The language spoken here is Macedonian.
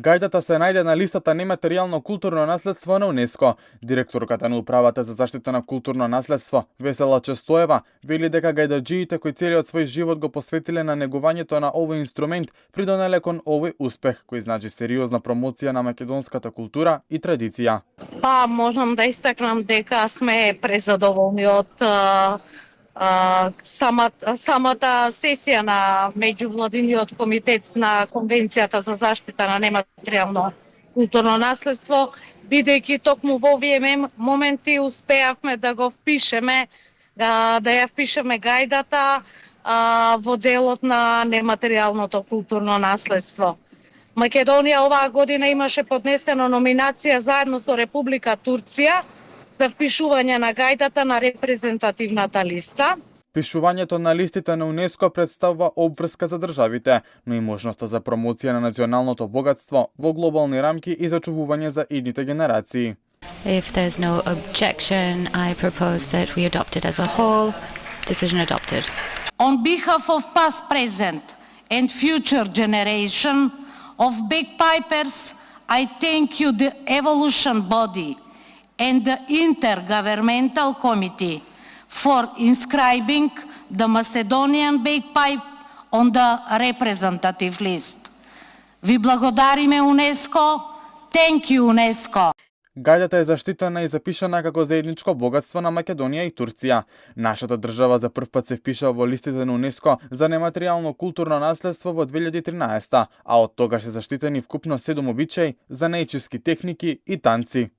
Гајдата се најде на листата нематеријално културно наследство на УНЕСКО. Директорката на управата за заштита на културно наследство, Весела Честоева, вели дека гајдаџиите кои целиот свој живот го посветиле на негувањето на овој инструмент придонеле кон овој успех, кој значи сериозна промоција на македонската култура и традиција. Можам да истакнам дека сме презадоволни од самата сесија на меѓувладиниот комитет на Конвенцијата за заштита на нематеријално културно наследство, бидејќи токму во овие моменти успеавме да го впишеме, да ја впишеме гајдата во делот на нематеријалното културно наследство. Македонија оваа година имаше поднесено номинација заедно со Република Турција за впишување на гајдата на репрезентативната листа. Впишувањето на листите на УНЕСКО представува обврска за државите, но и можноста за промоција на националното богатство во глобални рамки и зачувување за идните генерации. If there's no objection, I propose that we adopt it as a whole. Decision adopted. On behalf of past, present and future generation of bagpipers, I thank you, the Evolution Body and the Intergovernmental Committee, for inscribing the Macedonian bagpipe on the representative list. Ви благодариме, УНЕСКО. Thank you, УНЕСКО. Гајдата е заштитена и запишана како заедничко богатство на Македонија и Турција. Нашата држава за прв пат се впиша во листите на УНЕСКО за нематеријално културно наследство во 2013, а од тогаш се заштитени вкупно 7 обичаи, занаичиски техники и танци.